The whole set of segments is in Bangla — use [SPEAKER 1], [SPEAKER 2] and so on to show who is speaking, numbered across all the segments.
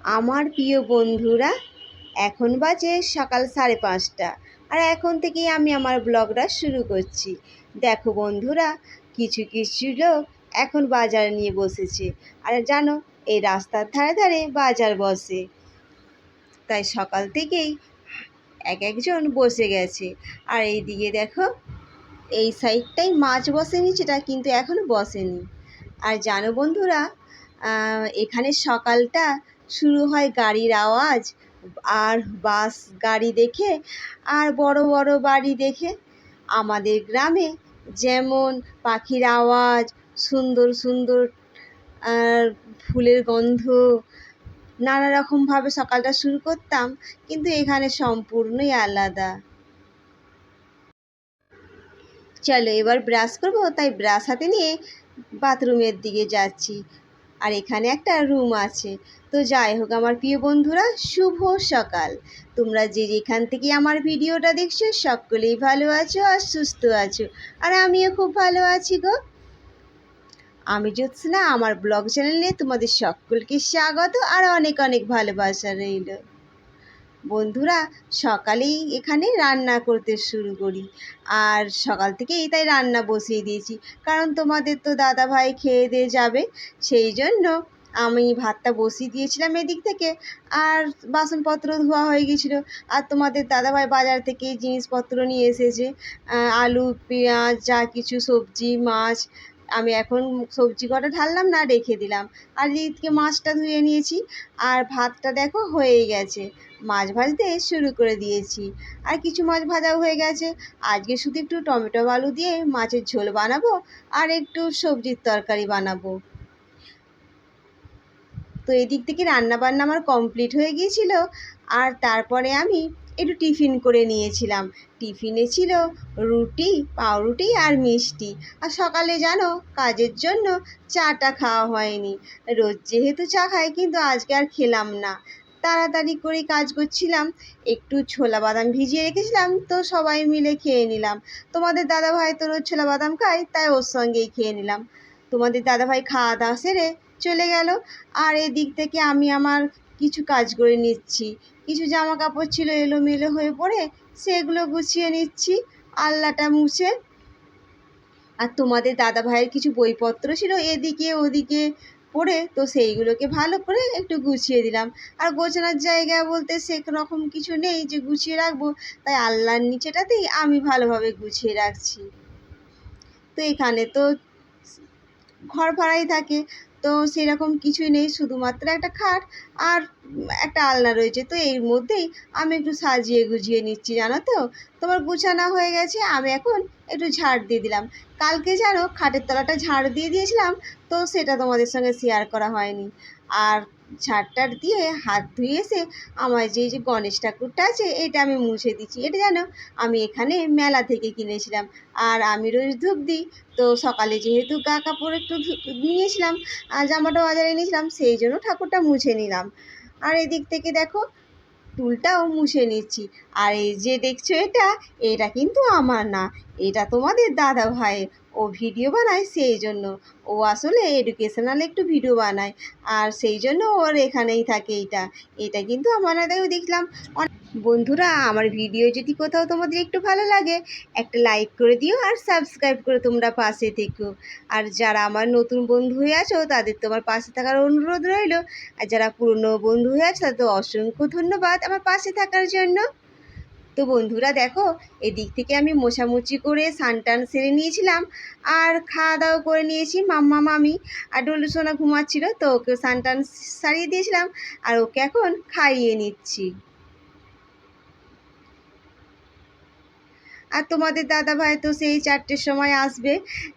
[SPEAKER 1] আমার প্রিয় বন্ধুরা, এখন বাজে সকাল 5:30, আর এখন থেকেই আমি আমার ব্লগটা শুরু করছি। দেখো বন্ধুরা, কিছু কিছু লোক এখন বাজার নিয়ে বসেছে। আর জানো, এই রাস্তার ধারে ধারে বাজার বসে, তাই সকাল থেকেই এক একজন বসে গেছে। আর এইদিকে দেখো, এই সাইডটাই মাছ বসেনি, সেটা কিন্তু এখনও বসেনি। আর জানো বন্ধুরা, এখানে সকালটা শুরু হয় গাড়ির আওয়াজ আর বাস গাড়ি দেখে আর বড় বড় বাড়ি দেখে। আমাদের গ্রামে যেমন পাখির আওয়াজ, সুন্দর সুন্দর ফুলের গন্ধ, নানা রকমভাবে সকালটা শুরু করতাম, কিন্তু এখানে সম্পূর্ণই আলাদা। চলো এবার ব্রাশ করবো, তাই ব্রাশ হাতে নিয়ে বাথরুমের দিকে যাচ্ছি। আর এখানে একটা রুম আছে। তো যাই হোক আমার প্রিয় বন্ধুরা, শুভ সকাল। তোমরা যে যেখান থেকে আমার ভিডিওটা দেখছো সকলেই ভালো আছো আর সুস্থ আছো, আর আমিও খুব ভালো আছি গো। আমি জ্যোৎস্না, আমার ব্লগ চ্যানেলে তোমাদের সকলকে স্বাগত আর অনেক অনেক ভালোবাসা রইল। বন্ধুরা, সকালেই এখানে রান্না করতে শুরু করি, আর সকাল থেকেই তাই রান্না বসিয়ে দিয়েছি, কারণ তোমাদের তো দাদা ভাই খেয়ে দিয়ে যাবে, সেই জন্য আমি ভাতটা বসিয়ে দিয়েছিলাম এদিক থেকে। আর বাসনপত্র ধোয়া হয়ে গিয়েছিলো। আর তোমাদের দাদাভাই বাজার থেকে জিনিসপত্র নিয়ে এসেছে, আলু পেঁয়াজ যা কিছু সবজি মাছ। আমি এখন সবজি কটা ঢাললাম না, রেখে দিলাম। আর এদিকে মাছটা ধুয়ে নিয়েছি, আর ভাতটা দেখো হয়েই গেছে। মাছ ভাজতে শুরু করে দিয়েছি, আর কিছু মাছ ভাজাও হয়ে গেছে। আজকে শুধু একটু টমেটো আলু দিয়ে মাছের ঝোল বানাবো, আর একটু সবজির তরকারি বানাবো। তো এদিক থেকে রান্না বান্না আমার কমপ্লিট হয়ে গিয়েছিল। আর তারপরে আমি একটু টিফিন করে নিয়েছিলাম। টিফিনে ছিল রুটি, পাউরুটি আর মিষ্টি। আর সকালে জানো, কাজের জন্য চাটা খাওয়া হয়নি। রোজ যেহেতু চা খাই, কিন্তু আজকে আর খেলাম না। তাড়াতাড়ি করে কাজ করছিলাম, একটু ছোলা বাদাম ভিজিয়ে রেখেছিলাম, তো সবাই মিলে খেয়ে নিলাম। তোমাদের দাদাভাই তো রোজ ছোলা বাদাম খায়, তাই ওর সঙ্গেই খেয়ে নিলাম। তোমাদের দাদাভাই খাওয়া দাওয়া সেরে চলে গেল। আর এদিক থেকে আমি আমার কিছু কাজ করে নিচ্ছি। কিছু জামা কাপড় ছিল এলোমেলো হয়ে পড়ে, সেগুলো গুছিয়ে নিচ্ছি আলনাটা মুছে। আর তোমাদের দাদা ভাইয়ের কিছু বইপত্র ছিল এদিকে ওদিকে পড়ে, তো সেইগুলোকে ভালো করে একটু গুছিয়ে দিলাম। আর গোছানোর জায়গা বলতে সেরকম কিছু নেই যে গুছিয়ে রাখবো, তাই আলনার নিচেটাতেই আমি ভালোভাবে গুছিয়ে রাখছি। তো এখানে তো ঘর ভাড়াই থাকে, তো সেরকম কিছুই নেই, শুধুমাত্র একটা খাট আর একটা আলনা রয়েছে। তো এর মধ্যেই আমি একটু সাজিয়ে গুজিয়ে নিচ্ছি, জানো তো। তোমার গুছানো হয়ে গেছে, আমি এখন একটু ঝাড় দিয়ে দিলাম। কালকে জানো, খাটের তলাটা ঝাড় দিয়ে দিয়েছিলাম, তো সেটা তোমাদের সঙ্গে শেয়ার করা হয়নি। আর ঝাড়টার দিয়ে হাত ধুয়ে এসে আমার যে যে গণেশ ঠাকুরটা আছে, এটা আমি মুছে দিচ্ছি। এটা জানো, আমি এখানে মেলা থেকে কিনেছিলাম। আর আমি রোজ ধূপ দিই, তো সকালে যেহেতু গা কাপড় একটু নিয়েছিলাম আর জামাটা বাজারে নিয়েছিলাম, সেই জন্য ঠাকুরটা মুছে নিলাম। আর এদিক থেকে দেখো, টুলটাও মুছে নিচ্ছি। আর এই যে দেখছো, এটা কিন্তু আমার না, এটা তোমাদের দাদা ভাইয়ের। ও ভিডিও বানায়, সেই জন্য। ও আসলে এডুকেশনাল একটু ভিডিও বানায়, আর সেই জন্য ওর এখানেই থাকে। এটা কিন্তু আমার না, দেখলাম। বন্ধুরা, আমার ভিডিও যদি কোথাও তোমাদের একটু ভালো লাগে, একটা লাইক করে দিও আর সাবস্ক্রাইব করে তোমরা পাশে থেকো। আর যারা আমার নতুন বন্ধু হয়ে আছো, তাদের তোমার পাশে থাকার অনুরোধ রইল। আর যারা পুরনো বন্ধু হয়ে আছো, তাদের অসংখ্য ধন্যবাদ আমার পাশে থাকার জন্য। তো বন্ধুরা দেখো, এদিক থেকে আমি মোছামুছি করে স্নান টান সেরে নিয়েছিলাম, আর খাওয়া দাওয়া করে নিয়েছি। মাম্মা মামি আর ডলু সোনা ঘুমাচ্ছিল, তো ওকে স্নান টান সারিয়ে দিয়েছিলাম, আর ওকে এখন খাইয়ে নিচ্ছি। আর তোমাদের দাদাভাই তো সেই 4টের সময় আসবে,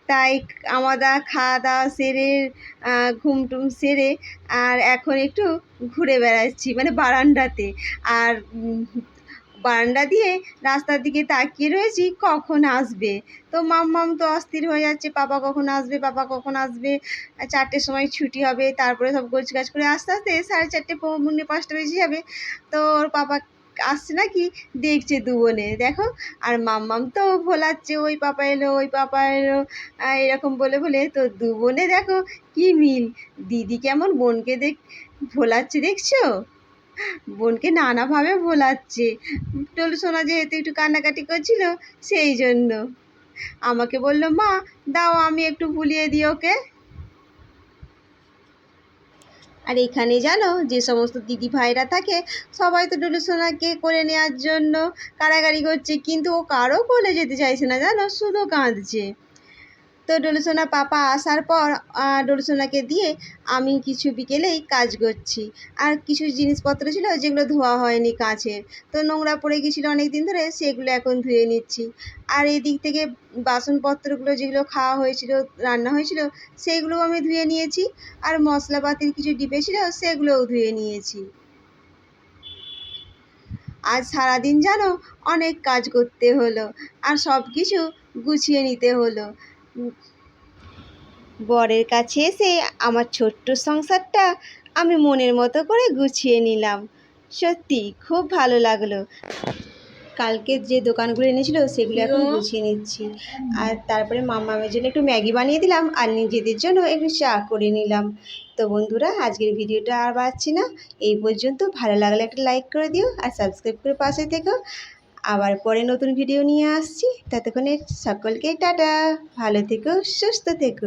[SPEAKER 1] তাই আমরা খাওয়া দাওয়া সেরে ঘুমটুম সেরে আর এখন একটু ঘুরে বেড়াচ্ছি, মানে বারান্দাতে। আর বারান্দা দিয়ে রাস্তার দিকে তাকিয়ে রয়েছি কখন আসবে। তো মাম্মাম তো অস্থির হয়ে যাচ্ছে, পাপা কখন আসবে, পাপা কখন আসবে। 4টের সময় ছুটি হবে, তারপরে সব গোছগাছ করে আস্তে আস্তে 4:30 পৌনে 5টা বেজে যাবে। তো ওর পাপা আসছে নাকি দেখছে দু বোনে, দেখো। আর মাম্মাম তো ভোলাচ্ছে, ওই পাপা এলো, ওই পাপা এলো, এরকম বলে বলে। তো দু বোনে দেখো কি মিল, দিদি কেমন বোনকে ভোলাচ্ছে দেখছো, বোনকে নানাভাবে ভোলাচ্ছে। টলু সোনা যেহেতু একটু কান্নাকাটি করছিল সেই জন্য আমাকে বললো, মা দাও আমি একটু ভুলিয়ে দিই ওকে। আর এখানে জানো যে সমস্ত দিদি ভাইরা থাকে সবাই তো ডুলু সোনাকে কোলে নেওয়ার জন্য কাড়াকাড়ি করছে, কিন্তু ও কারো কোলে যেতে চাইছে না জানো, শুধু কাঁদছে। তো ডুলু সোনা পাপা আসার পর ডুলু সোনাকে দিয়ে আমি কিছু বিকেলেই কাজ করছি। আর কিছু জিনিসপত্র ছিল যেগুলো ধোয়া হয়নি কাঁচের, তো নোংরা পড়ে গেছিলো অনেক দিন ধরে, সেগুলো এখন ধুয়ে নিচ্ছি। আর এই দিক থেকে বাসনপত্রগুলো যেগুলো খাওয়া হয়েছিল, রান্না হয়েছিল, সেইগুলোও আমি ধুয়ে নিয়েছি। আর মশলাপাতির কিছু ডিবে ছিল সেগুলোও ধুয়ে নিয়েছি। আজ সারাদিন জানো অনেক কাজ করতে হলো, আর সব কিছু গুছিয়ে নিতে হলো। বরের কাছে এসে আমার ছোট্ট সংসারটা আমি মনের মতো করে গুছিয়ে নিলাম। সত্যি খুব ভালো লাগলো। কালকে যে দোকানগুলো এনেছিল সেগুলো এখন গুছিয়ে নিচ্ছি। আর তারপরে মামামের জন্য একটু ম্যাগি বানিয়ে দিলাম, আর নিজেদের জন্য একটু চা করে নিলাম। তো বন্ধুরা, আজকের ভিডিওটা আর বাড়ছি না, এই পর্যন্ত। ভালো লাগলে একটা লাইক করে দিও আর সাবস্ক্রাইব করে পাশে থেকো। আবার পরে নতুন ভিডিও নিয়ে আসছি, ততক্ষণে সকলকে টাটা, ভালো থেকো, সুস্থ থেকো।